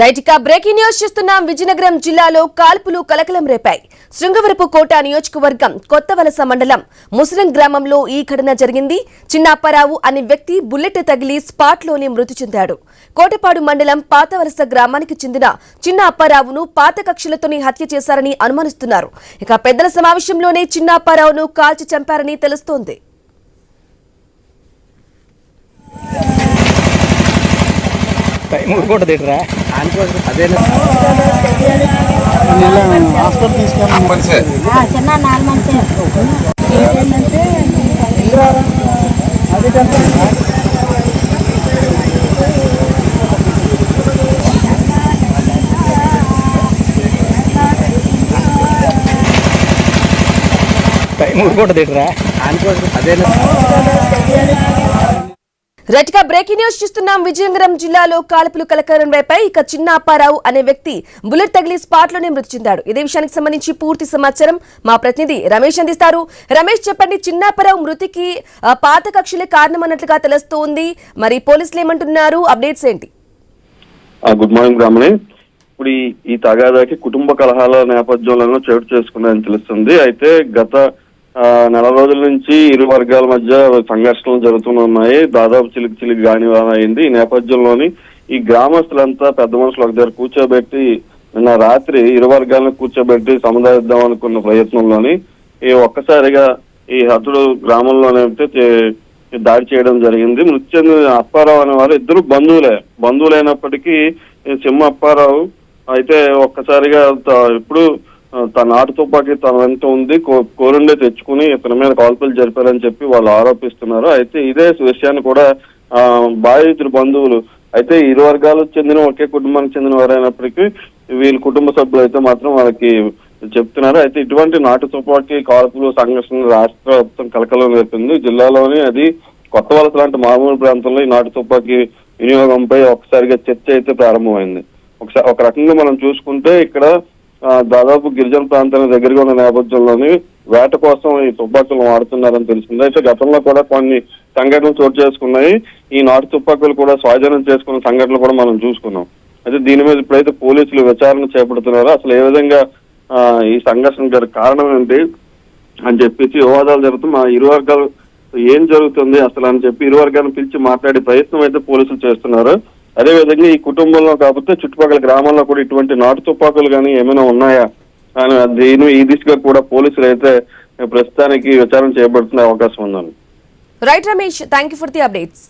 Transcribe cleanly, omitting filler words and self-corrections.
రైట్గా breaking news చూస్తున్నాం. విజయనగరం జిల్లాలో కాల్పులు కలకలం రేపాయి. శృంగవరపు కోట నియోజకవర్గం కొత్తవలస మండలం ముస్లిం గ్రామంలో ఈ ఘటన జరిగింది. చిన్న అప్పారావు అనే వ్యక్తి బుల్లెట్ తగిలి స్పాట్లోనే మృతి చెందాడు. కోటపాడు మండలం పాతవలస గ్రామానికి చెందిన చిన్న అప్పారావును పాత కక్షలతోనే హత్య చేశారని అనుమానిస్తున్నారు. ఇక పెద్దల సమావేశంలోనే చిన్న అప్పారావును కాల్చి చంపారని తెలుస్తోంది. రైట్గా బ్రేకింగ్ న్యూస్ చూస్తున్నాం. విజయనగరం జిల్లాలో కాల్పులు కలకలం రేపాయి. ఇక చిన్న అప్పారావు అనే వ్యక్తి బుల్లెట్ తగిలి స్పాట్లోనే మృతి చెందాడు. ఇదే విషయానికి సంబంధించి పూర్తి సమాచారం మా ప్రతినిధి రమేష్ అందిస్తారు. రమేష్, చెప్పండి, చిన్న అప్పారావు మృతికి పాత కక్షలే కారణమన్నట్లుగా తెలుస్తోంది. మరి పోలీసులు ఏమంటున్నారు? అప్డేట్స్ ఏంటి? Good morning Ramani. ఇప్పుడు ఈ తగాదాకి కుటుంబ కలహాల నేపథ్యంలో చోటు చేసుకున్నాయని తెలుస్తుంది. అయితే గత నెల రోజుల నుంచి ఇరు వర్గాల మధ్య సంఘర్షణలు జరుగుతున్నాయి. దాదాపు చిలికి గానివానైంది. ఈ నేపథ్యంలోని ఈ గ్రామస్తులంతా పెద్ద మనుషులు ఒక దగ్గర కూర్చోబెట్టి నిన్న రాత్రి ఇరు వర్గాలను కూర్చోబెట్టి సముదాయిద్దాం అనుకున్న ప్రయత్నంలోని ఒక్కసారిగా ఈ హతుడు గ్రామంలోనే దాడి చేయడం జరిగింది. మృతి చెందిన అప్పారావు అనే వారు ఇద్దరు బంధువులైనప్పటికీ చిన్న అప్పారావు అయితే ఒక్కసారిగా ఇప్పుడు తన నాటు తుపాకీ తన వెంట ఉంది, కోరుండే తెచ్చుకుని ఇతని మీద కాల్పులు జరిపారని చెప్పి వాళ్ళు ఆరోపిస్తున్నారు. అయితే ఇదే విషయాన్ని కూడా బాధితుల బంధువులు అయితే ఇరు వర్గాలకు చెందిన ఒకే కుటుంబానికి చెందిన వారైనప్పటికీ వీళ్ళ కుటుంబ సభ్యులు అయితే మాత్రం వాళ్ళకి చెప్తున్నారు. అయితే ఇటువంటి నాటు తుపాకీ కాల్పులు సంఘర్షణ రాష్ట్ర వ్యాప్తం కలకలం రేపింది. జిల్లాలోని అది కొత్తవలస లాంటి మామూలు ప్రాంతంలో ఈ నాటు తుపాకీ వినియోగంపై ఒకసారిగా చర్చ అయితే ప్రారంభమైంది. ఒక రకంగా మనం చూసుకుంటే ఇక్కడ దాదాపు గిరిజన ప్రాంతాల దగ్గరగా ఉన్న నేపథ్యంలోని వేట కోసం ఈ తుపాకులు వాడుతున్నారని తెలిసింది. అయితే గతంలో కూడా కొన్ని సంఘటనలు చోటు చేసుకున్నాయి. ఈ నాటు తుపాకులు కూడా స్వాధీనం చేసుకున్న సంఘటనలు కూడా మనం చూసుకున్నాం. అయితే దీని మీద ఇప్పుడైతే పోలీసులు విచారణ చేపడుతున్నారు. అసలు ఏ విధంగా ఈ సంఘర్షణ కారణం ఏంటి అని చెప్పేసి వివాదాలు జరుగుతుంది. మా ఇరు వర్గాలు ఏం జరుగుతుంది అసలు అని చెప్పి ఇరు వర్గాలను పిలిచి మాట్లాడే ప్రయత్నం అయితే పోలీసులు చేస్తున్నారు. అదేవిధంగా ఈ కుటుంబంలో కాకపోతే చుట్టుపక్కల గ్రామాల్లో కూడా ఇటువంటి నాటు తుపాకులు కానీ ఏమైనా ఉన్నాయా అని ఈ దిశగా కూడా పోలీసులు అయితే ప్రస్తుతానికి విచారణ చేయబడుతున్న అవకాశం ఉందని. Right Ramesh, thank you for the updates.